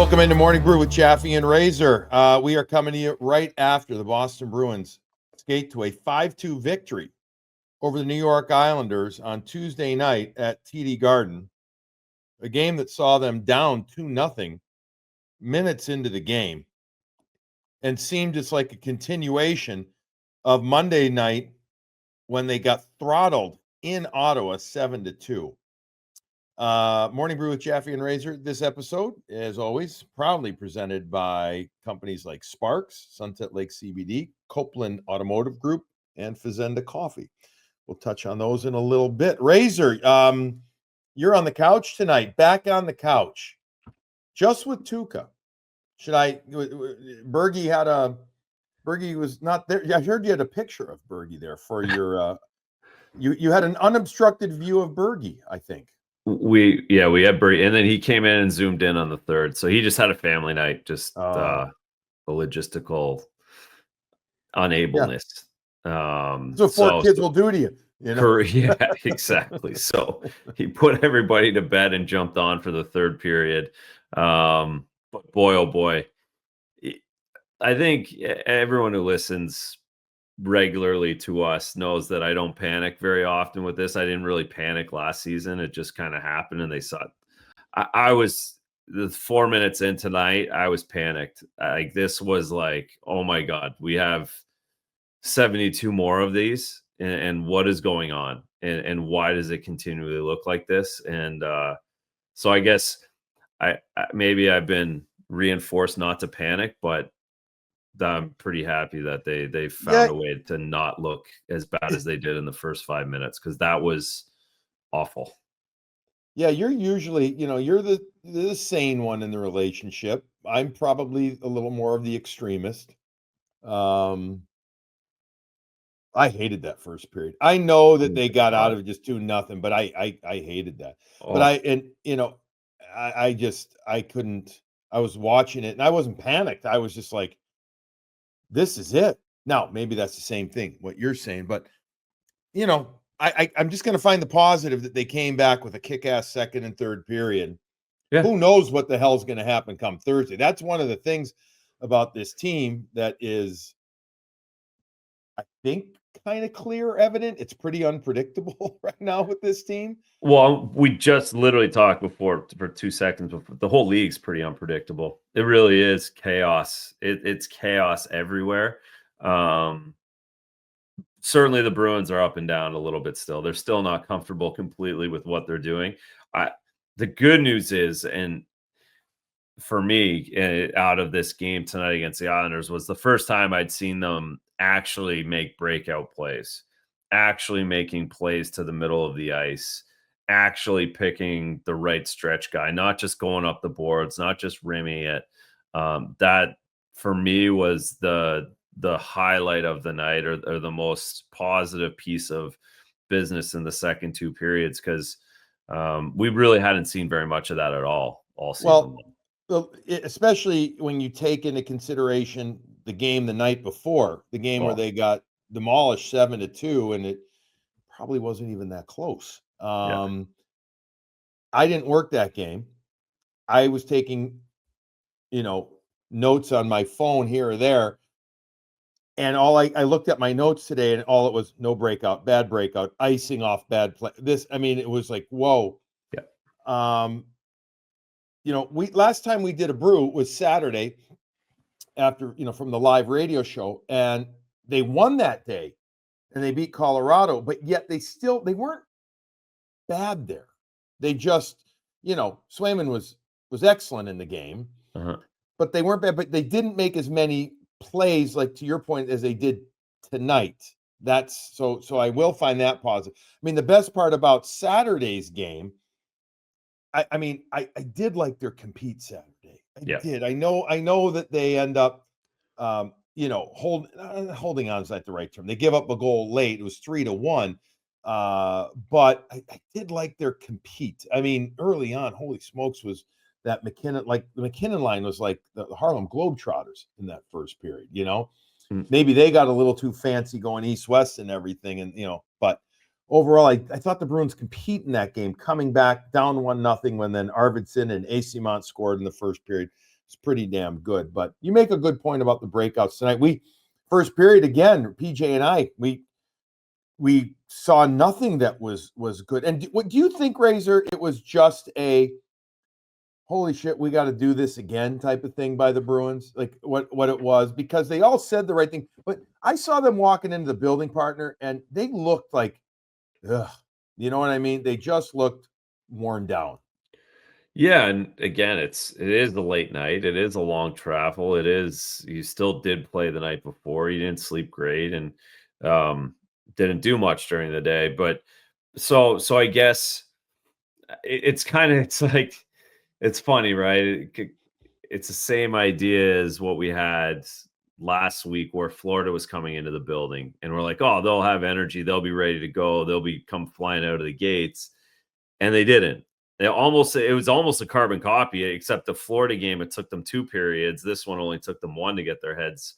Welcome into Morning Brew with Jaffe and Razor. We are coming to you right after the Boston Bruins skate to a 5-2 victory over the New York Islanders on Tuesday night at TD Garden, a game that saw them down 2-0 minutes into the game and seemed just like a continuation of Monday night when they got throttled in Ottawa 7-2. Morning Brew with Jaffe and Razor. This episode, as always, proudly presented by companies like Sparks, Sunset Lake CBD, Copeland Automotive Group, and Fazenda Coffee. We'll touch on those in a little bit. Razor, you're on the couch tonight, back on the couch, just with Tuukka. Bergie was not there. I heard you had a picture of Bergie there for your, you had an unobstructed view of Bergie, I think. We had Bergie, and then he came in and zoomed in on the third. So he just had a family night, just a logistical unableness. Yeah. That's what four kids will do to you. You know? Yeah, exactly. So he put everybody to bed and jumped on for the third period. But boy, oh boy, I think everyone who listens regularly to us knows that I don't panic very often with this. I didn't really panic last season. It just kind of happened, and they saw it. I was the 4 minutes in tonight. I was panicked. Like, this was like, oh my God, we have 72 more of these, and what is going on, and why does it continually look like this? And so I guess maybe I've been reinforced not to panic, but I'm pretty happy that they found a way to not look as bad as they did in the first 5 minutes, because that was awful. Yeah, you're usually, you're the sane one in the relationship. I'm probably a little more of the extremist. I hated that first period. I know that they got out of it just 2-0, but I hated that. Oh. But I couldn't. I was watching it and I wasn't panicked. I was just like, this is it. Now, maybe that's the same thing, what you're saying, but I'm just going to find the positive that they came back with a kick-ass second and third period. Yeah. Who knows what the hell's going to happen come Thursday? That's one of the things about this team that is, I think, kind of clear evident. It's pretty unpredictable right now with this team. Well, we just literally talked before for 2 seconds before. The whole league's pretty unpredictable. It really is chaos. It's chaos everywhere. Certainly the Bruins are up and down a little bit still. They're still not comfortable completely with what they're doing. The good news is, and for me, out of this game tonight against the Islanders, was the first time I'd seen them actually make breakout plays, actually making plays to the middle of the ice, actually picking the right stretch guy, not just going up the boards, not just rimming it. That for me was the highlight of the night, or the most positive piece of business in the second two periods, because we really hadn't seen very much of that at all season. Well, especially when you take into consideration the game the night before, the game where they got demolished 7-2, and it probably wasn't even that close. I didn't work that game. I was taking, notes on my phone here or there. And I looked at my notes today, and all it was: no breakout, bad breakout, icing off bad play. It was like, whoa. Yeah. Last time we did a brew was Saturday after, from the live radio show, and they won that day and they beat Colorado, but yet they weren't bad there. They just, Swayman was excellent in the game, but they weren't bad, but they didn't make as many plays, like to your point, as they did tonight. That's so I will find that positive. I mean, the best part about Saturday's game, I did like their compete Saturday. I did. I know that they end up, holding on is not the right term. They give up a goal late. It was 3-1. But I did like their compete. I mean, early on, holy smokes, was that McKinnon, like the McKinnon line was like the Harlem Globetrotters in that first period, Maybe they got a little too fancy going east-west and everything, and but overall, I thought the Bruins compete in that game, coming back down 1-0 when then Arvidsson and Eyssimont scored in the first period. is pretty damn good. But you make a good point about the breakouts tonight. First period again, PJ and I, we saw nothing that was good. And what do you think, Razor? It was just a holy shit, we got to do this again type of thing by the Bruins, like what it was, because they all said the right thing. But I saw them walking into the building, partner, and they looked like, ugh, you know what I mean? They just looked worn down. Yeah, and again, it is the late night. It is a long travel. You still did play the night before. You didn't sleep great and didn't do much during the day. But so I guess it's like it's funny, right? It's the same idea as what we had last week where Florida was coming into the building and we're like, oh, they'll have energy, they'll be ready to go, they'll be come flying out of the gates. And they didn't. It was almost a carbon copy, except the Florida game, it took them 2 periods. This one only took them 1 to get their heads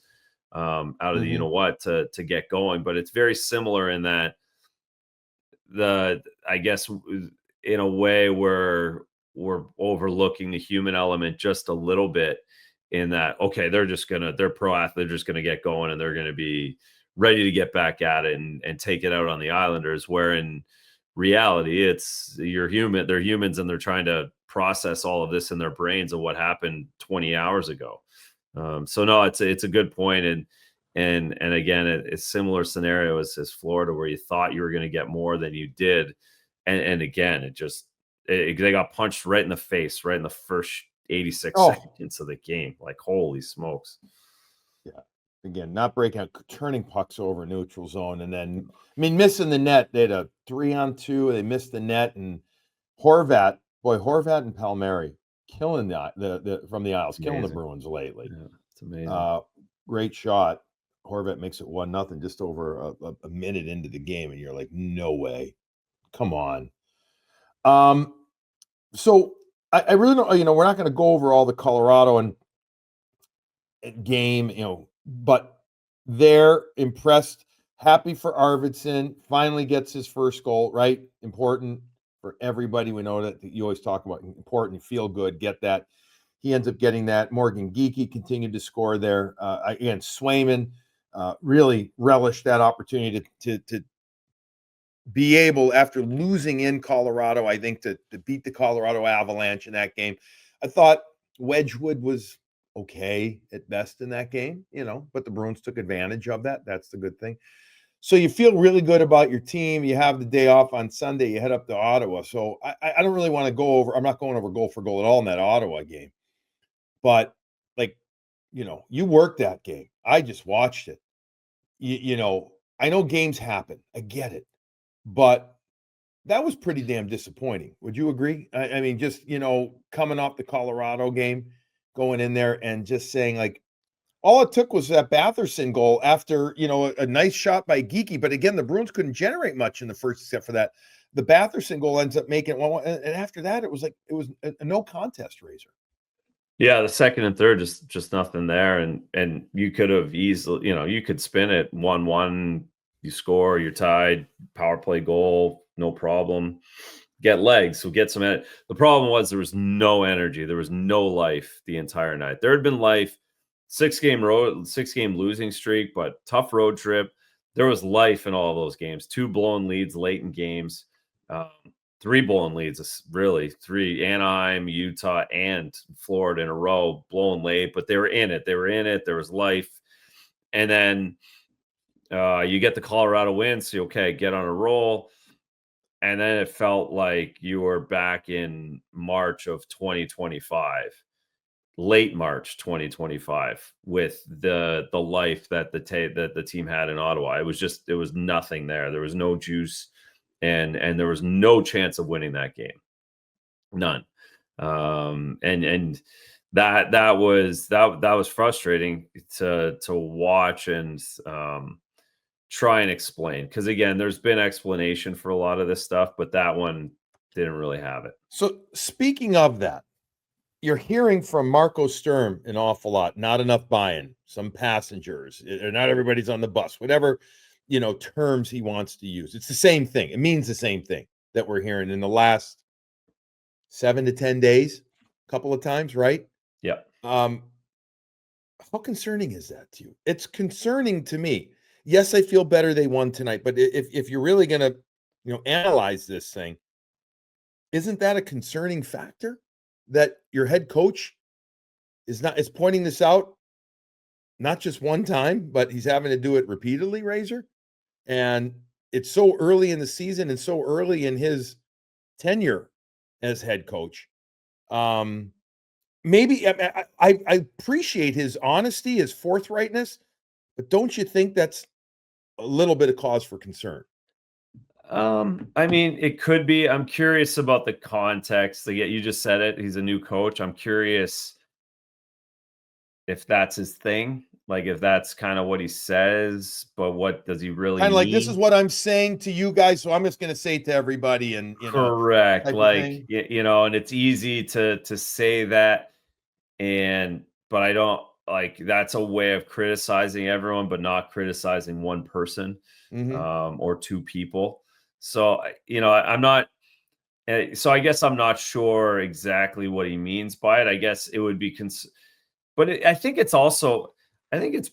out of the what to get going. But it's very similar in that I guess in a way we're overlooking the human element just a little bit in that, okay, they're pro athletes, they're just gonna get going and they're gonna be ready to get back at it and take it out on the Islanders, where in reality they're humans and they're trying to process all of this in their brains of what happened 20 hours ago. So no, it's a good point. And again, it's similar scenario as Florida, where you thought you were going to get more than you did. And again, they got punched right in the face, right in the first 86 seconds of the game. Like, holy smokes. Yeah. Again, not breaking out, turning pucks over neutral zone. And then, I mean, missing the net. They had a 3-on-2. They missed the net. And Horvat and Palmieri killing the from the Isles, killing the Bruins lately. Yeah, it's amazing. Great shot. Horvat makes it 1-0 just over a minute into the game. And you're like, no way. Come on. So I really don't, we're not going to go over all the Colorado and game, but they're impressed, happy for Arvidsson, finally gets his first goal, right? Important for everybody. We know that you always talk about important, feel good, get that. He ends up getting that. Morgan Geekie continued to score there. Again, Swayman really relished that opportunity to be able, after losing in Colorado, I think, to beat the Colorado Avalanche in that game. I thought Wedgwood was okay at best in that game, but the Bruins took advantage of that. That's the good thing. So you feel really good about your team. You have the day off on Sunday. You head up to Ottawa. So I don't really want to go over. I'm not going over goal for goal at all in that Ottawa game. But, you worked that game. I just watched it. I know games happen. I get it. But that was pretty damn disappointing. Would you agree? I mean, just, coming off the Colorado game, going in there and just saying, like, all it took was that Batherson goal after, a nice shot by Geekie. But again, the Bruins couldn't generate much in the first, except for that. The Batherson goal ends up making it 1-1. And after that, it was a no contest, Razor. Yeah, the second and third, just nothing there. And you could have easily, you could spin it 1-1, you score, you're tied, power play goal, no problem. Get legs, so get some energy. The problem was there was no energy. There was no life the entire night. There had been life, 6-game losing streak, but tough road trip. There was life in all of those games. 2 blown leads late in games. 3 blown leads, really 3, Anaheim, Utah, and Florida in a row, blown late, but they were in it. There was life. And then you get the Colorado win, so okay, get on a roll. And then it felt like you were back in March of 2025, late March 2025, with the life that the team had in Ottawa. It was nothing there. There was no juice. And there was no chance of winning that game, none. And that was frustrating to watch and try and explain, because again, there's been explanation for a lot of this stuff, but that one didn't really have it. So speaking of that, you're hearing from Marco Sturm an awful lot. Not enough buy-in. Some passengers, not everybody's on the bus. Whatever. Terms he wants to use. It's the same thing. It means the same thing that we're hearing in the last 7 to 10 days, a couple of times, right? Yeah. How concerning is that to you? It's concerning to me. Yes, I feel better they won tonight, but if you're really gonna, analyze this thing, isn't that a concerning factor that your head coach is pointing this out not just one time, but he's having to do it repeatedly, Razor? And it's so early in the season and so early in his tenure as head coach. Maybe I appreciate his honesty, his forthrightness, but don't you think that's a little bit of cause for concern? I mean, it could be. I'm curious about the context. Like, yeah, you just said it. He's a new coach. I'm curious if that's his thing. Like, if that's kind of what he says, but what does he really Kind of like, this is mean? what I'm saying to you guys, so I'm just going to say it to everybody, and Correct. type of Like, thing. and it's easy to say that, but I don't like that's a way of criticizing everyone, but not criticizing one person, Hmm. or two people. So, I'm not. So I guess I'm not sure exactly what he means by it. I guess it would be, but I think it's also, I think it's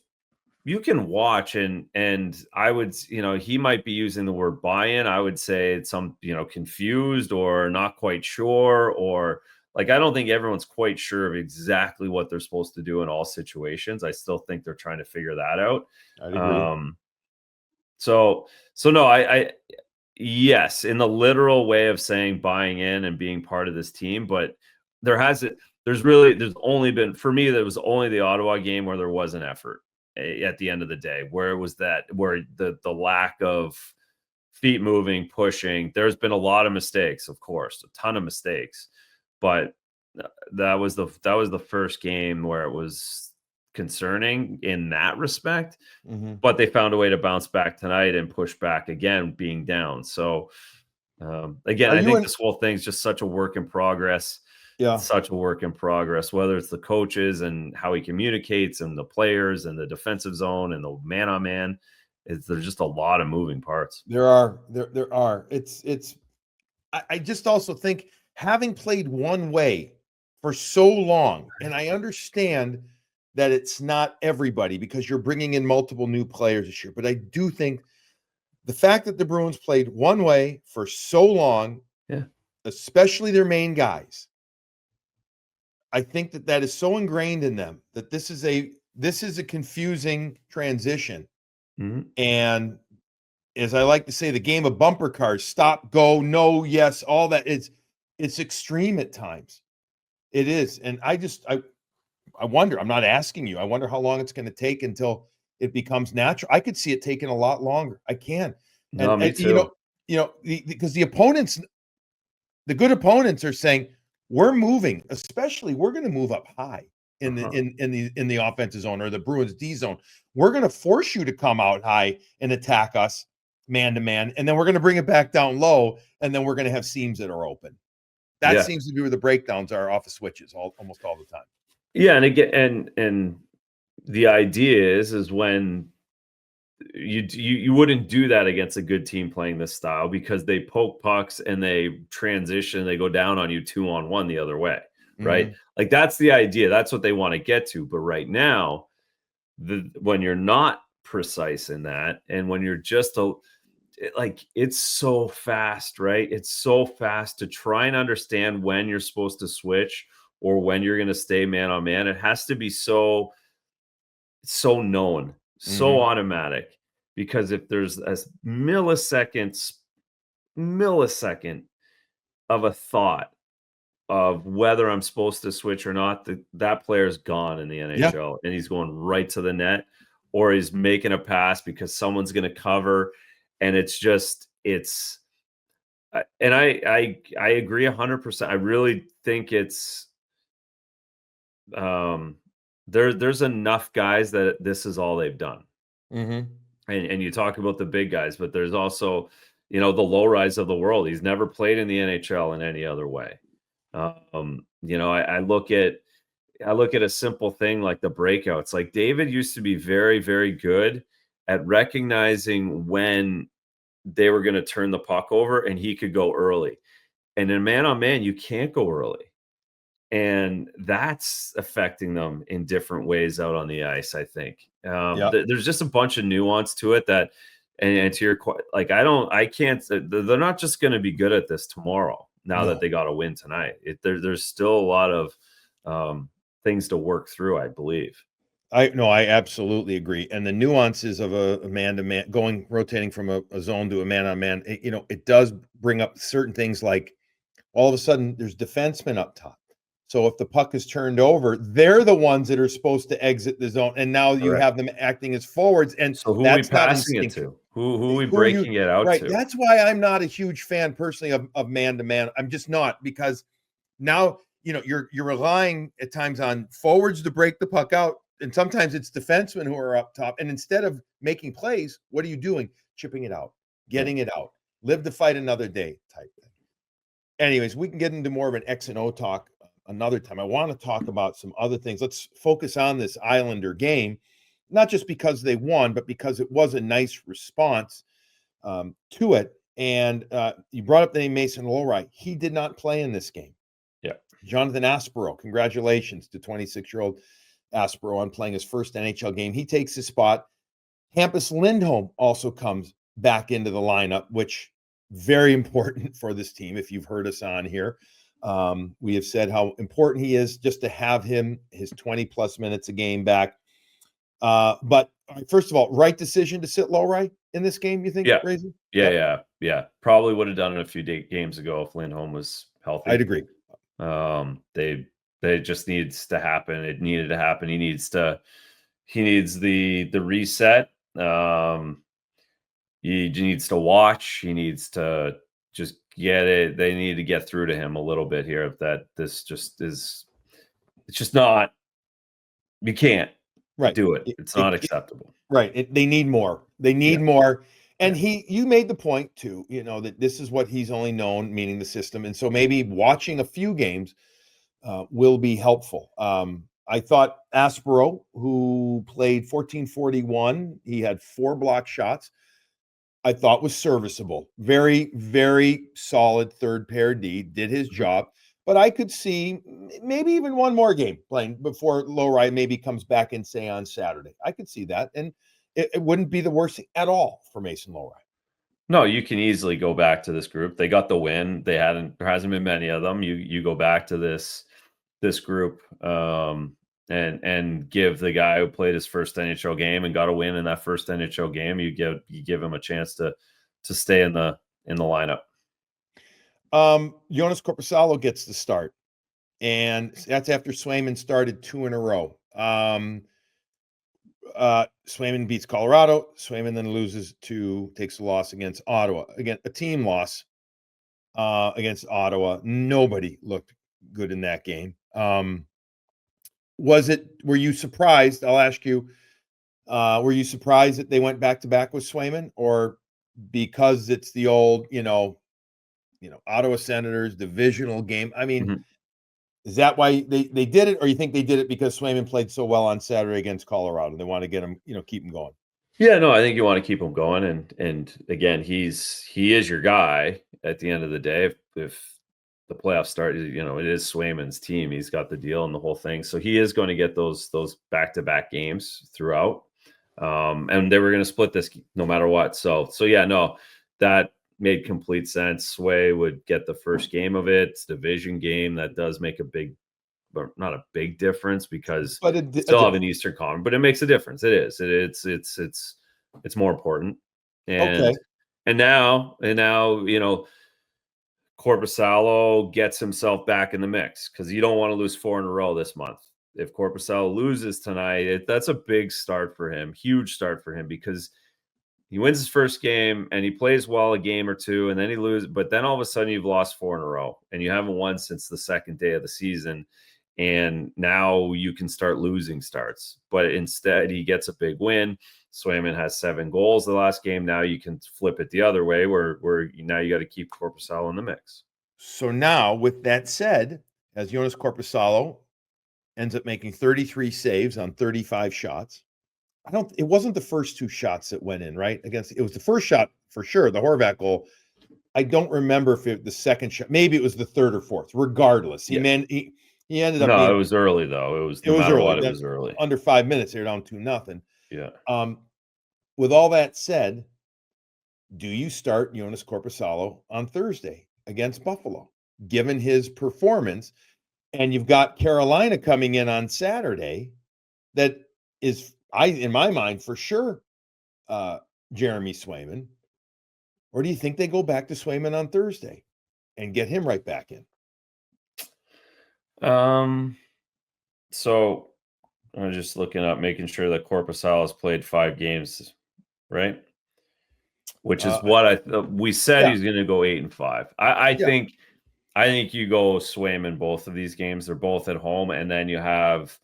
you can watch and I would, he might be using the word buy-in. I would say it's some, confused or not quite sure, or like I don't think everyone's quite sure of exactly what they're supposed to do in all situations. I still think they're trying to figure that out. I'd agree. Um, so no, I yes, in the literal way of saying buying in and being part of this team, but there's only been, for me, there was only the Ottawa game where there was an effort at the end of the day, where it was where the lack of feet moving, pushing. There's been a lot of mistakes, of course, a ton of mistakes, but that was the first game where it was concerning in that respect. Hmm. But they found a way to bounce back tonight and push back again, being down. So, again, Are I you think in? this whole thing's just such a work in progress. Yeah. It's such a work in progress, whether it's the coaches and how he communicates and the players and the defensive zone and the man on man. There's just a lot of moving parts. There are. It's. I just also think, having played one way for so long, and I understand that it's not everybody because you're bringing in multiple new players this year, but I do think the fact that the Bruins played one way for so long, Yeah. especially their main guys, I think that is so ingrained in them that this is a confusing transition. Mhm. And as I like to say, the game of bumper cars, stop, go, no, yes, all that. It's extreme at times. It is. And I wonder, I'm not asking you, I wonder how long it's going to take until it becomes natural. I could see it taking a lot longer. I can. No, And me too. because the opponents, the good opponents are saying, we're moving, especially we're going to move up high in the Uh-huh. in the offensive zone or the Bruins D zone. We're going to force you to come out high and attack us man to man, and then we're going to bring it back down low, and then we're going to have seams that are open. That Yeah. seems to be where the breakdowns are off of switches almost all the time. Yeah. And again, and the idea is when you wouldn't do that against a good team playing this style, because they poke pucks and they transition, they go down on you 2-on-1 the other way, right? Mhm. Like that's the idea. That's what they want to get to. But right now, when you're not precise in that, and when you're just like it's so fast, right? It's so fast to try and understand when you're supposed to switch or when you're going to stay man on man. It has to be so known, so Mhm. automatic, because if there's a millisecond of a thought of whether I'm supposed to switch or not, that player's gone in the Yeah. NHL, and he's going right to the net, or he's making a pass because someone's going to cover, and and I agree 100%. I really think it's um there's enough guys that this is all they've done. Mhm. And you talk about the big guys, but there's also, the Lohreis of the world. He's never played in the NHL in any other way. I look at a simple thing like the breakouts. Like David used to be very, very good at recognizing when they were going to turn the puck over and he could go early. And in man on man, you can't go early. And that's affecting them in different ways out on the ice, I think. Yeah. There's just a bunch of nuance to it that, and to your like, I can't. They're not just going to be good at this tomorrow. Now that they got a win tonight, there's still a lot of things to work through, I believe. I absolutely agree. And the nuances of a man-to-man rotating from a zone to a man-on-man, it does bring up certain things like all of a sudden there's defensemen up top. So if the puck is turned over, they're the ones that are supposed to exit the zone. And now you have them acting as forwards. And so who are we that's not passing it to? Who are we Who are breaking it out right. to? That's why I'm not a huge fan personally of man-to-man. I'm just not, because now, you're relying at times on forwards to break the puck out. And sometimes it's defensemen who are up top. And instead of making plays, what are you doing? Chipping it out, getting it out, live to fight another day type thing. Anyways, we can get into more of an X and O talk another time. I want to talk about some other things. Let's focus on this Islander game, not just because they won, but because it was a nice response to it. And you brought up the name Mason Lohrei. He did not play in this game. Yeah. Jonathan Aspero, congratulations to 26-year-old Aspero on playing his first NHL game. He takes his spot. Hampus Lindholm also comes back into the lineup, which very important for this team. If you've heard us on here, we have said how important he is just to have him, his 20+ minutes a game back. But first of all, right decision to sit Lohrei in this game, you think? Yeah. Razor? Yeah. Probably would have done it a few games ago if Lindholm was healthy. I'd agree. They just needs to happen. It needed to happen. He needs the reset. He needs to watch. He needs to just get it. They need to get through to him a little bit here. That this just is, it's just not, you can't do it. It's not acceptable. They need more. They need more. And you made the point too, that this is what he's only known, meaning the system. And so maybe watching a few games will be helpful. I thought Aspero, who played 1441, he had 4 block shots, I thought was serviceable. Very, very solid third pair D, did his job. But I could see maybe even one more game playing before Lohrei maybe comes back and say on Saturday. I could see that. And it wouldn't be the worst thing at all for Mason Lohrei. No, you can easily go back to this group. They got the win. There hasn't been many of them. You go back to this group and give the guy who played his first NHL game and got a win in that first NHL game, you give him a chance to stay in the lineup. Jonas Korpisalo gets the start, and that's after Swayman started 2 in a row. Swayman beats Colorado. Swayman then takes a loss against Ottawa. Again, a team loss against Ottawa. Nobody looked good in that game. Were you surprised? I'll ask you, were you surprised that they went back-to-back with Swayman, or because it's the old, Ottawa Senators divisional game? I mean, is that why they did it, or you think they did it because Swayman played so well on Saturday against Colorado? They want to get him, keep him going. Yeah, no, I think you want to keep him going, and again, he is your guy at the end of the day. If the playoffs start, it is Swayman's team. He's got the deal and the whole thing, so he is going to get those back-to-back games throughout. And they were going to split this no matter what. So yeah, no, that made complete sense. Sway would get the first game of it. It's a division game. That does make but not a big difference because still have an Eastern Conference, but it makes a difference. It is. It's more important. And now, Korpisalo gets himself back in the mix because you don't want to lose 4 in a row this month. If Korpisalo loses tonight, that's a big start for him, huge start for him, because he wins his first game and he plays well a game or two, and then he loses. But then all of a sudden you've lost 4 in a row and you haven't won since the second day of the season. And now you can start losing starts. But instead he gets a big win. Swayman has 7 goals the last game. Now you can flip it the other way where now you got to keep Korpisalo in the mix. So now, with that said, as Jonas Korpisalo ends up making 33 saves on 35 shots. It wasn't the first 2 shots that went in, right? It was the first shot for sure, the Horvat goal. I don't remember if the second shot, maybe it was the third or fourth. Regardless, he He ended up No, it being, was early though. It was it no was matter early. what, it Then was early. under 5 minutes, they're down 2-0. Yeah. With all that said, do you start Jonas Korpisalo on Thursday against Buffalo, given his performance? And you've got Carolina coming in on Saturday. That is, in my mind, for sure, Jeremy Swayman. Or do you think they go back to Swayman on Thursday and get him right back in? So I'm just looking up, making sure that Korpisalo has played 5 games, right? Which is what we said Yeah, he's going to go 8-5. I yeah. think you go Swayman both of these games. They're both at home, and then you have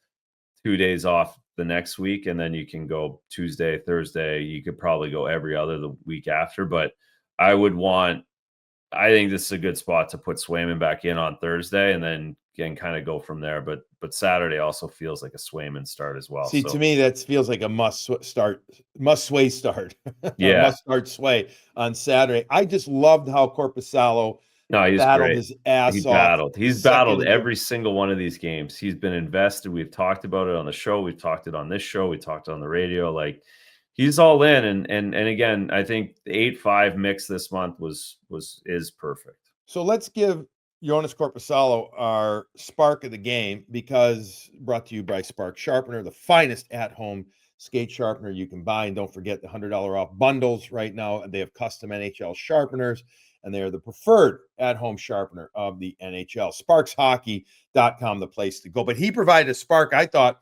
2 days off the next week, and then you can go Tuesday, Thursday. You could probably go every other the week after, but I think this is a good spot to put Swayman back in on Thursday, and then can kind of go from there. But Saturday also feels like a Swayman start as well. See, So to me, that feels like a must sway start, or yeah, must start sway on Saturday. I just loved how Korpisalo no, he's battled great. his ass off. He's Second battled until every single one of these games. He's been invested. We've talked about it on the show. We've talked it on this show. We talked on the radio. Like, he's all in. And again, I think the 8-5 mix this month is perfect. So let's give Jonas Korpisalo our spark of the game, because brought to you by Spark Sharpener, the finest at-home skate sharpener you can buy. And don't forget the $100 off bundles right now. They have custom NHL sharpeners, and they are the preferred at-home sharpener of the NHL. SparksHockey.com, the place to go. But he provided a spark. I thought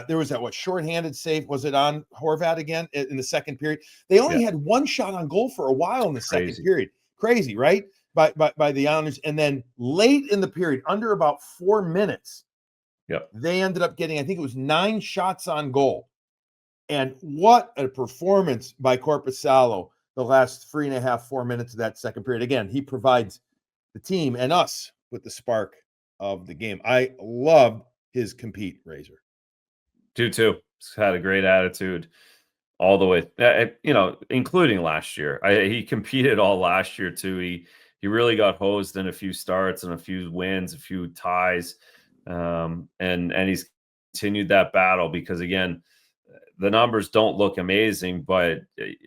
there was that shorthanded save. Was it on Horvat again in the second period? They only had one shot on goal for a while in the second period. Crazy, right? By the Islanders. And then late in the period, under about 4 minutes, they ended up getting, I think it was 9 shots on goal. And what a performance by Korpisalo the last 3.5, 4 minutes of that second period. Again, he provides the team and us with the spark of the game. I love his compete, Razor. Do too. He's had a great attitude all the way, including last year. He competed all last year too. He really got hosed in a few starts and a few wins, a few ties, and he's continued that battle because, again, the numbers don't look amazing, but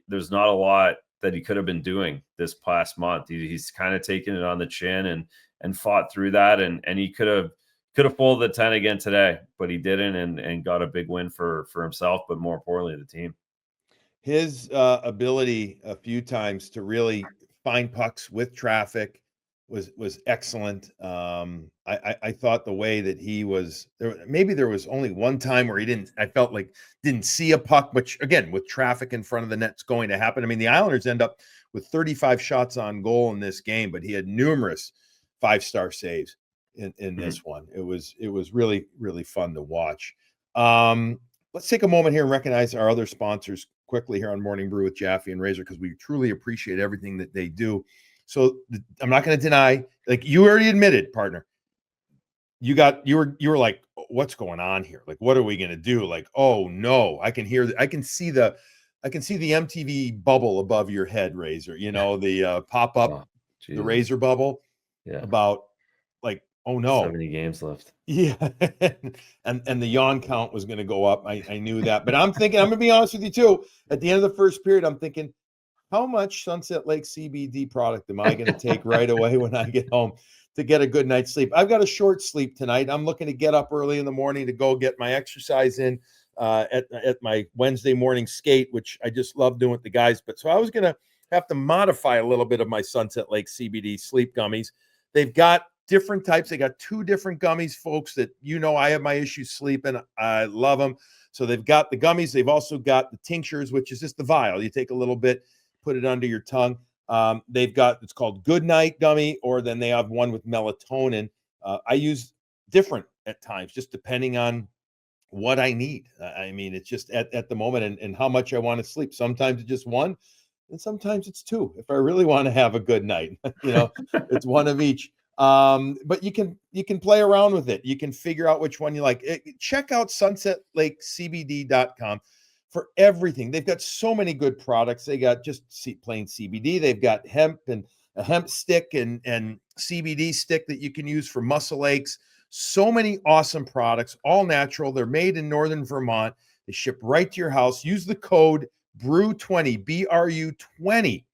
there's not a lot that he could have been doing this past month. He's kind of taken it on the chin and fought through that, and he could have pulled the 10 again today, but he didn't, and got a big win for himself, but more importantly, the team. His ability a few times to really find pucks with traffic was excellent. I thought the way that he was there, maybe there was only one time where I felt like didn't see a puck, which again, with traffic in front of the net's going to happen. I mean, the Islanders end up with 35 shots on goal in this game, but he had numerous 5-star saves in this one. It was really, really fun to watch. Let's take a moment here and recognize our other sponsors quickly here on Morning Brew with Jaffe and Razor, because we truly appreciate everything that they do. So I'm not going to deny, like you already admitted, partner, you were like, what's going on here? Like, what are we going to do? Like, oh no, I can see the MTV bubble above your head, Razor, the pop up, the Razor bubble. Yeah. About like, oh no, 70 games left. Yeah. and the yawn count was going to go up. I knew that, but I'm thinking, I'm going to be honest with you too. At the end of the first period, I'm thinking, how much Sunset Lake CBD product am I going to take right away when I get home to get a good night's sleep? I've got a short sleep tonight. I'm looking to get up early in the morning to go get my exercise in at my Wednesday morning skate, which I just love doing with the guys. But so I was going to have to modify a little bit of my Sunset Lake CBD sleep gummies. They've got different types. They got 2 different gummies, folks, that I have my issues sleeping. I love them. So they've got the gummies. They've also got the tinctures, which is just the vial. You take a little bit, put it under your tongue. They've got, it's called Good Night Gummy, or then they have one with melatonin. I use different at times, just depending on what I need. I mean, it's just at the moment and how much I want to sleep. Sometimes it's just one, and sometimes it's 2. If I really want to have a good night, it's one of each. But you can play around with it. You can figure out which one you like. Check out sunsetlakecbd.com for everything. They've got so many good products. They got just plain CBD. They've got hemp and a hemp stick and CBD stick that you can use for muscle aches. So many awesome products, all natural. They're made in Northern Vermont. They ship right to your house. Use the code BRU20, BRU20,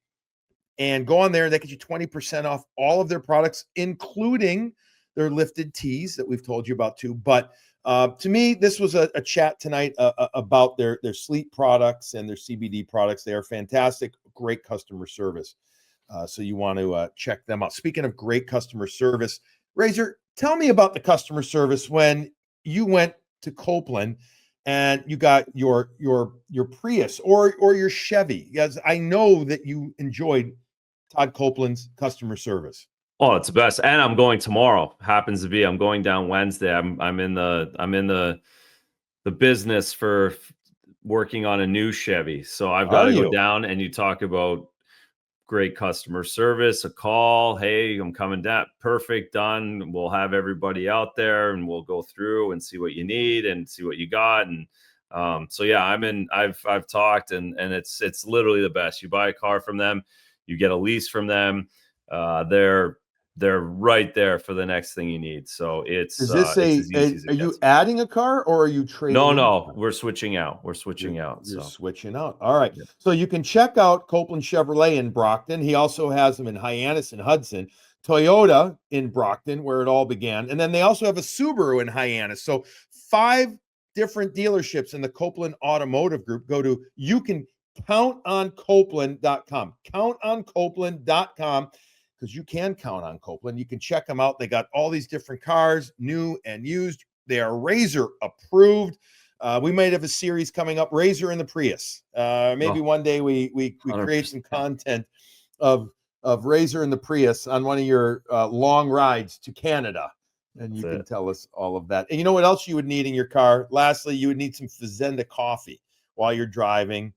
and go on there. They get you 20% off all of their products, including their lifted tees that we've told you about too. But to me, this was a chat tonight about their sleep products and their CBD products. They are fantastic, great customer service. So you want to check them out. Speaking of great customer service, Razor, tell me about the customer service when you went to Copeland and you got your Prius or your Chevy. Because I know that you enjoyed Todd Copeland's customer service. Oh, it's the best. And I'm going tomorrow. Happens to be I'm going down Wednesday. I'm in the business for working on a new Chevy. So I've got to go down, and you talk about great customer service, a call. Hey, I'm coming down. Perfect. Done. We'll have everybody out there and we'll go through and see what you need and see what you got. And so yeah, I've talked and it's literally the best. You buy a car from them, you get a lease from them. They're right there for the next thing you need. So it's are you adding a car or are you trading? No, we're switching out. You're switching out. All right. Yeah. So you can check out Copeland Chevrolet in Brockton. He also has them in Hyannis and Hudson, Toyota in Brockton, where it all began. And then they also have a Subaru in Hyannis. So 5 different dealerships in the Copeland Automotive Group. Go to count-on-Copeland.com. Count-on-Copeland.com. Because you can count on Copeland. You can check them out. They got all these different cars, new and used. They are Razor approved. We might have a series coming up, Razor in the Prius. Maybe one day we create some content of Razor in the Prius on one of your long rides to Canada. And you can tell us all of that. And you know what else you would need in your car? Lastly, you would need some Fazenda coffee while you're driving.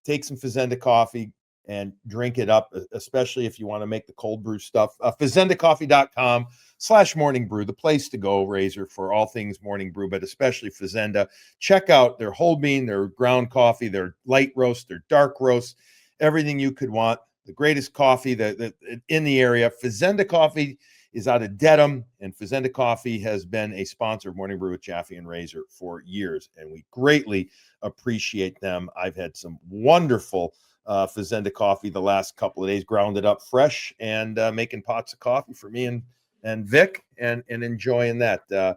Take some Fazenda coffee and drink it up, especially if you want to make the cold brew stuff. FazendaCoffee.com/morning brew, the place to go, Razor, for all things morning brew, but especially Fazenda. Check out their whole bean, their ground coffee, their light roast, their dark roast, everything you could want. The greatest coffee that in the area. Fazenda Coffee is out of Dedham, and Fazenda Coffee has been a sponsor of Morning Brew with Jaffe and Razor for years, and we greatly appreciate them. I've had some wonderful Fazenda coffee the last couple of days, grounded up fresh and making pots of coffee for me and Vic and enjoying that. The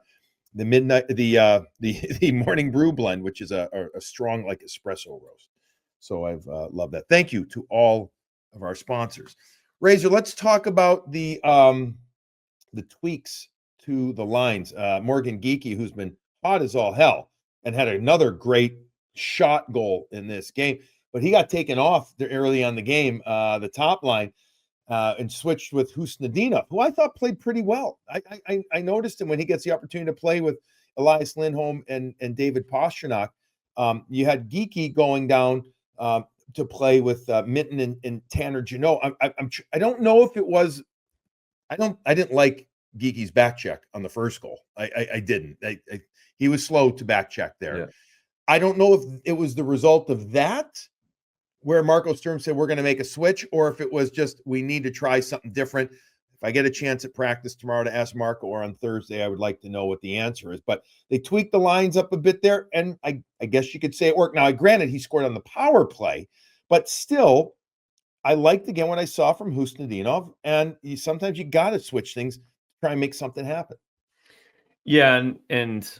morning brew blend, which is a strong like espresso roast. So I've loved that. Thank you to all of our sponsors. Razor, let's talk about the tweaks to the lines. Morgan Geekie, who's been hot as all hell and had another great shot goal in this game. But he got taken off early on the game, the top line, and switched with Husnadinov, who I thought played pretty well. I noticed him when he gets the opportunity to play with Elias Lindholm and David Pastrnak. You had Geekie going down to play with Minton and Tanner Janot. I don't know if it was. I didn't like Geekie's back check on the first goal. I didn't. He was slow to back check there. Yeah. I don't know if it was the result of that, where Marco Sturm said, we're going to make a switch, or if it was just, we need to try something different. If I get a chance at practice tomorrow to ask Marco, or on Thursday, I would like to know what the answer is. But they tweaked the lines up a bit there, and I guess you could say it worked. Now, granted, he scored on the power play, but still, I liked again what I saw from Husnadinov, and sometimes you got to switch things to try and make something happen. Yeah, and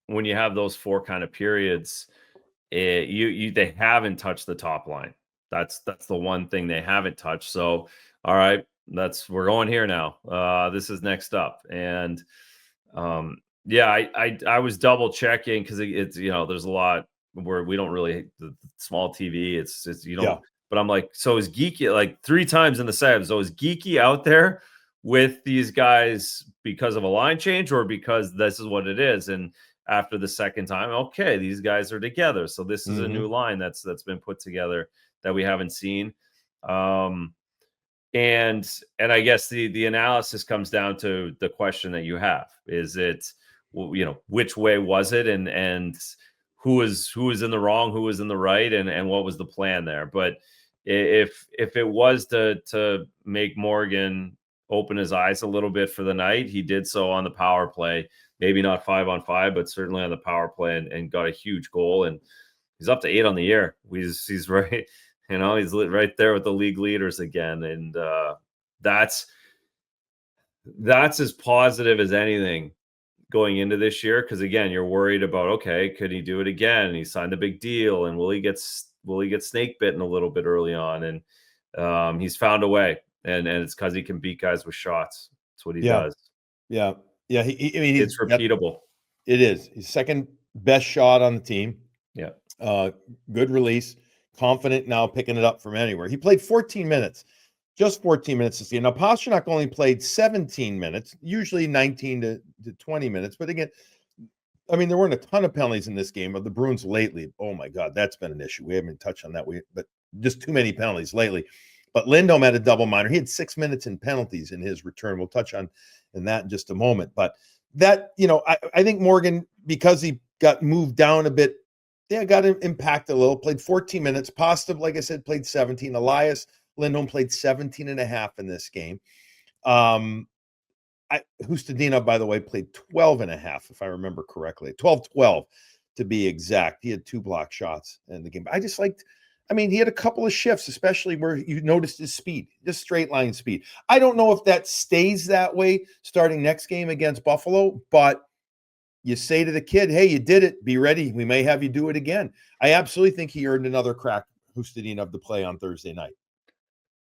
when you have those 4 kind of periods, they haven't touched the top line. That's the one thing they haven't touched. So, all right, we're going here now. This is next up. And yeah, I was double checking because it's there's a lot where we don't really the small TV. It's Yeah. But I'm like, so is Geeky like 3 times in the set? So is Geeky out there with these guys because of a line change or because this is what it is? And after the second time, okay, these guys are together. So this is a new line that's been put together that we haven't seen. And I guess the analysis comes down to the question that you have. Is it, which way was it? And who was in the wrong, who was in the right, and what was the plan there? But if it was to make Morgan open his eyes a little bit for the night. He did so on the power play, maybe not 5-on-5, but certainly on the power play, and got a huge goal. And he's up to 8 on the year. He's right, he's right there with the league leaders again. And that's as positive as anything going into this year. Because again, you're worried about, okay, could he do it again? He signed a big deal, and will he get snake bitten a little bit early on? And he's found a way, and it's because he can beat guys with shots. That's what he does. Yeah. It's repeatable. It is. He's second best shot on the team. Yeah. Good release. Confident now picking it up from anywhere. He played 14 minutes. Just 14 minutes this year. Now, Pastrnak only played 17 minutes, usually 19 to 20 minutes. But again, I mean, there weren't a ton of penalties in this game of the Bruins lately. Oh, my God, that's been an issue. We haven't touched on that, but just too many penalties lately. But Lindholm had a double minor. He had 6 minutes in penalties in his return. We'll touch on that in just a moment. But that, I think Morgan, because he got moved down a bit, got impacted a little, played 14 minutes. Pasta, like I said, played 17. Elias Lindholm played 17 and a half in this game. Hustadina, by the way, played 12 and a half, if I remember correctly. 12-12 to be exact. He had 2 block shots in the game. I just liked, he had a couple of shifts, especially where you noticed his speed, just straight line speed. I don't know if that stays that way starting next game against Buffalo, but you say to the kid, hey, you did it. Be ready. We may have you do it again. I absolutely think he earned another crack, Hustadina, of the play on Thursday night.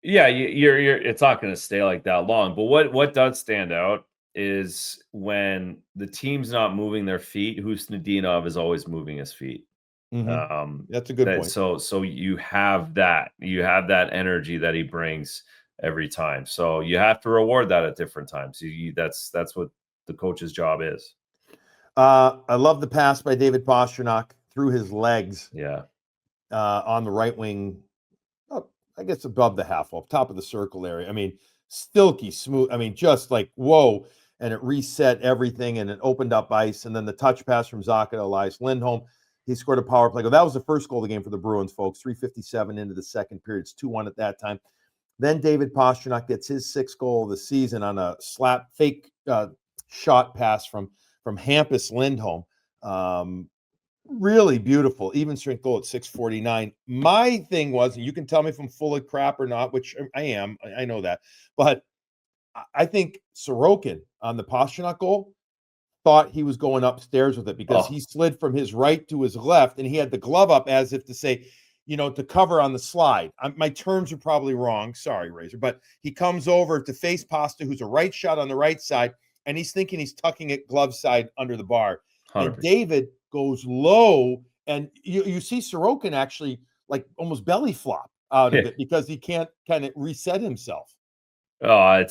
Yeah, it's not going to stay like that long. But what does stand out is when the team's not moving their feet, Hustadinov is always moving his feet. Mm-hmm. That's a good point. So you have that energy that he brings every time. So you have to reward that at different times. That's what the coach's job is. I love the pass by David Pastrnak through his legs. Yeah. On the right wing. I guess above the half wall, top of the circle area. Silky smooth. Just like, whoa. And it reset everything, and it opened up ice. And then the touch pass from Zacha to Elias Lindholm. He scored a power play goal. That was the first goal of the game for the Bruins, folks. 3:57 into the second period. It's 2-1 at that time. Then David Pastrnak gets his 6th goal of the season on a fake shot pass from Hampus Lindholm. Really beautiful, even strength goal at 6:49. My thing was, and you can tell me if I'm full of crap or not, which I am. I know that. But I think Sorokin on the Pastrnak goal thought he was going upstairs with it because he slid from his right to his left, and he had the glove up as if to say, to cover on the slide. My terms are probably wrong. Sorry, Razor. But he comes over to face Pasta, who's a right shot on the right side, and he's thinking he's tucking it glove side under the bar. 100%. And David goes low, and you see Sorokin actually like almost belly flop out of it because he can't kind of reset himself. Oh,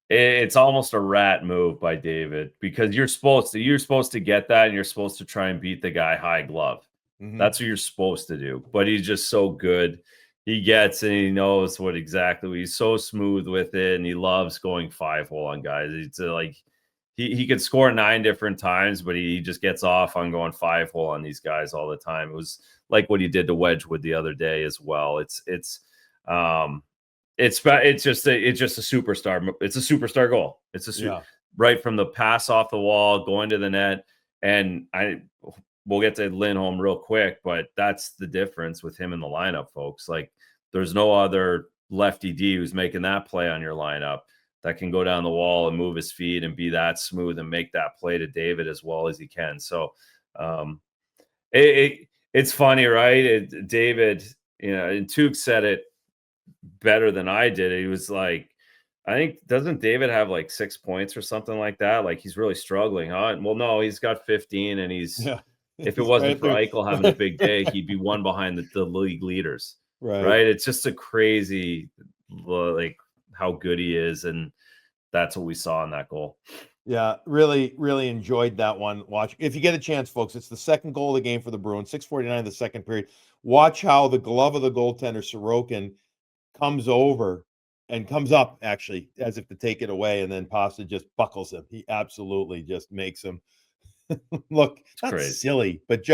it's almost a rat move by David because you're supposed to get that, and you're supposed to try and beat the guy high glove. Mm-hmm. That's what you're supposed to do. But he's just so good. He gets and he knows he's so smooth with it, and he loves going 5-hole on guys. It's like he could score 9 different times, but he just gets off on going 5-hole on these guys all the time. It was like what he did to Wedgwood the other day as well. It's just a superstar. It's a superstar goal. It's right from the pass off the wall, going to the net. And we'll get to Lindholm real quick, but that's the difference with him in the lineup, folks. Like, there's no other lefty D who's making that play on your lineup that can go down the wall and move his feet and be that smooth and make that play to David as well as he can. So it's funny, right? David, and Tuke said it better than I did. He was like, I think, doesn't David have like 6 points or something like that? Like, he's really struggling, huh? Well, no, he's got 15, and if it wasn't for Eichel having a big day, he'd be one behind the league leaders. Right? It's just a crazy, like, how good he is, and that's what we saw in that goal. Yeah, really, really enjoyed that one. Watch, if you get a chance, folks. It's the second goal of the game for the Bruins. 6:49 of the second period. Watch how the glove of the goaltender Sorokin comes over and comes up actually as if to take it away, and then Pasta just buckles him. He absolutely just makes him look not crazy, silly, but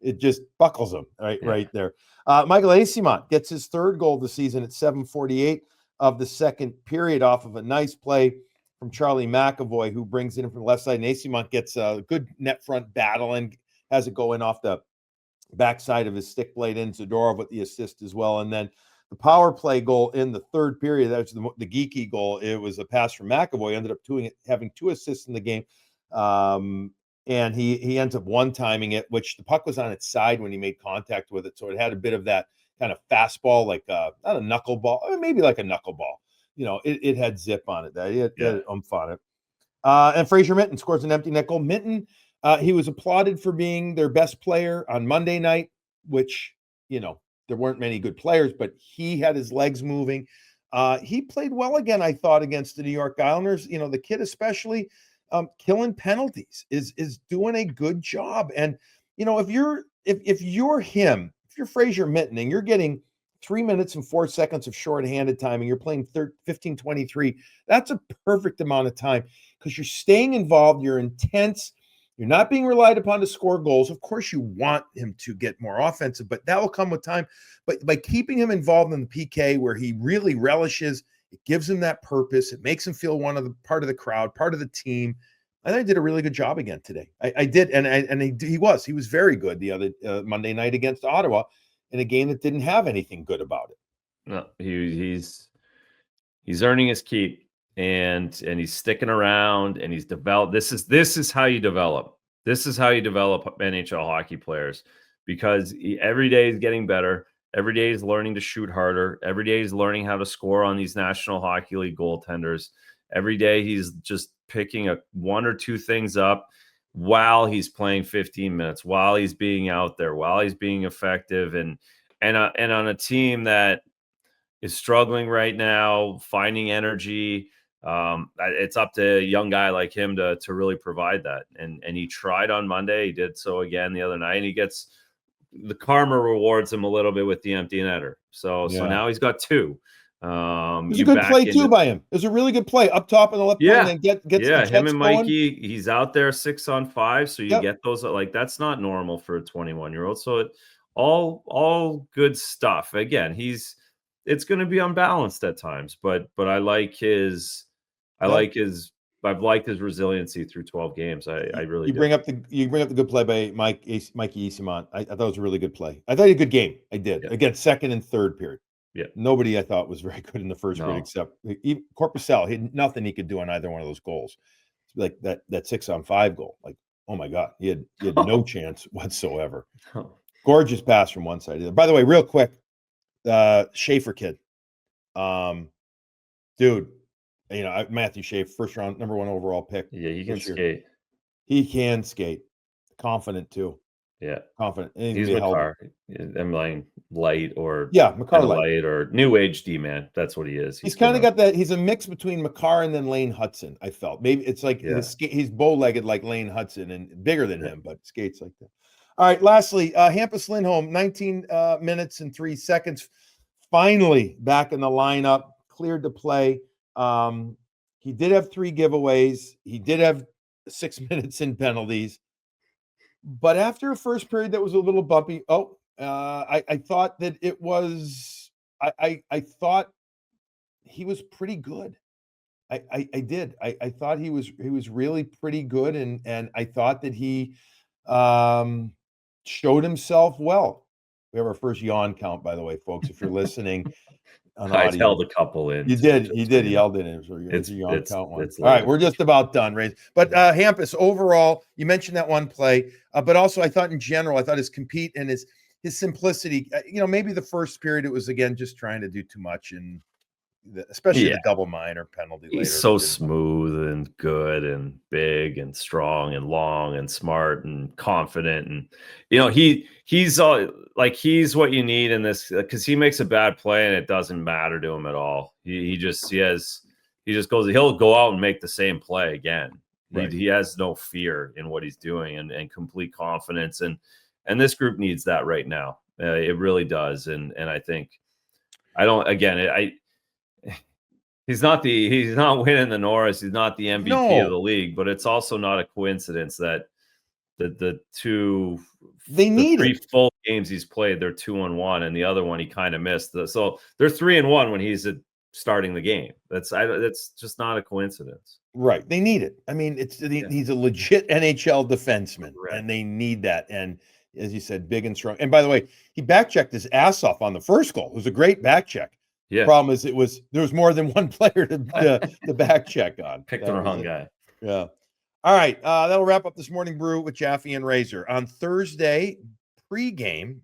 it just buckles him right there. Michael Eyssimont gets his 3rd goal of the season at 7:48. of the second period off of a nice play from Charlie McAvoy, who brings it in from the left side. And Eyssimont gets a good net front battle and has it go in off the backside of his stick blade in Zadorov with the assist as well. And then the power play goal in the third period, that's the geeky goal. It was a pass from McAvoy, ended up having 2 assists in the game. And he ends up one-timing it, which the puck was on its side when he made contact with it. So it had a bit of that kind of fastball, like not a knuckleball, maybe like a knuckleball. It had zip on it. It had oomph on it. And Fraser Minten scores an empty net goal. Minten, he was applauded for being their best player on Monday night, which, there weren't many good players, but he had his legs moving. He played well again, I thought, against the New York Islanders. The kid especially killing penalties is doing a good job. And, if you're him, if you're Fraser Minten and you're getting 3 minutes and 4 seconds of shorthanded time and you're playing 15-23, that's a perfect amount of time because you're staying involved, you're intense, you're not being relied upon to score goals. Of course, you want him to get more offensive, but that will come with time. But by keeping him involved in the PK where he really relishes, it gives him that purpose. It makes him feel part of the crowd, part of the team. I think he did a really good job again today. I did, and he was very good the other Monday night against Ottawa in a game that didn't have anything good about it. No, he's earning his keep. And he's sticking around and he's developed. This is how you develop. This is how you develop NHL hockey players because every day he's getting better. Every day he's learning to shoot harder. Every day he's learning how to score on these National Hockey League goaltenders. Every day he's just picking one or two things up while he's playing 15 minutes, while he's being out there, while he's being effective. And on a team that is struggling right now, finding energy, it's up to a young guy like him to really provide that. And he tried on Monday. He did so again the other night. And he gets the karma rewards him a little bit with the empty netter. So now he's got 2. It was a good play too by him. It was a really good play up top in the left point and gets the Jets him and Mikey. Going. He's out there 6-on-5. So you get those, like, that's not normal for a 21-year-old. So all good stuff. Again, it's going to be unbalanced at times, but I like I've liked his resiliency through 12 games. I really do. Bring up the good play by Mikey Eyssimont. I thought it was a really good play. I thought he had a good game. I did. Again, second and third period. Yeah. Nobody I thought was very good in the first period except Korpisalo. He had nothing he could do on either one of those goals. Like that 6-on-5 goal. Like, oh my God, he had no chance whatsoever. Gorgeous pass from one side to the other. By the way, real quick, Schaefer kid. Dude. Matthew Schaefer, first round, number 1 overall pick. Yeah, he can skate. He can skate. Confident too. Yeah, confident. He's Makar. I'm like light or Makar light or new age D-man. That's what he is. He's kind of got that. He's a mix between Makar and then Lane Hudson. I felt maybe it's like he's bow-legged like Lane Hudson and bigger than him, but skates like that. All right. Lastly, Hampus Lindholm, 19 minutes and 3 seconds. Finally back in the lineup, cleared to play. He did have 3 giveaways. He did have 6 minutes in penalties. But after a first period that was a little bumpy, I thought that it was I thought he was pretty good. I did. I thought he was really pretty good, and I thought that he showed himself well. We have our first yawn count, by the way, folks. If you're listening on audio. I held a couple in. You did. He yelled in it. So it's a yawn count one. All right, we're just about done, Ray. But Hampus, overall, you mentioned that one play, but also I thought in general, I thought his compete and his simplicity. Maybe the first period it was again just trying to do too much, and especially the double minor penalty. He's so smooth and good and big and strong and long and smart and confident, and he's what you need in this, because he makes a bad play and it doesn't matter to him at all. He just goes, he'll go out and make the same play again. Right. He has no fear in what he's doing and complete confidence, and this group needs that right now. It really does, and I think he's not winning the Norris. He's not the MVP of the league, but it's also not a coincidence that the three full games he's played, they're 2-1, and the other one he kind of missed. So they're 3-1 when he's at starting the game. That's just not a coincidence. Right. They need it. I mean, he's a legit NHL defenseman, and they need that. And as you said, big and strong. And by the way, he back-checked his ass off on the first goal. It was a great back-check. Yeah. Problem is, there was more than one player to back-check on. Picked the wrong guy. Yeah. All right. That'll wrap up this morning brew with Jaffe and Razor. On Thursday, pregame,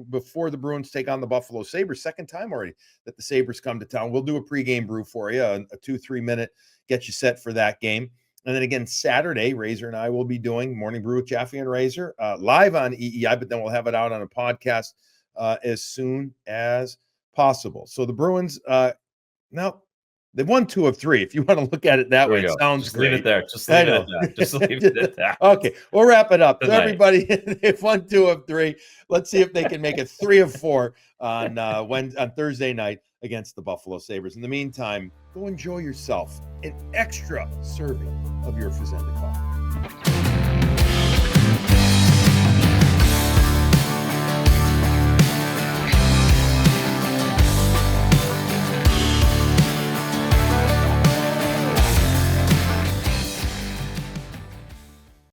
before the Bruins take on the Buffalo Sabres, second time already that the Sabres come to town. We'll do a pregame brew for you, a 2-3 minute, get you set for that game. And then again, Saturday, Razor and I will be doing morning brew with Jaffe and Razor live on EEI, but then we'll have it out on a podcast as soon as possible. So the Bruins, now they've won 2 of 3. If you want to look at it that way, it sounds just great. Leave it there. Just leave it at that. Just leave it at that. Okay, we'll wrap it up. So Tonight. everybody, they've won 2 of 3. Let's see if they can make it 3 of 4 on Thursday night against the Buffalo Sabres. In the meantime, go enjoy yourself an extra serving of your Fazenda coffee.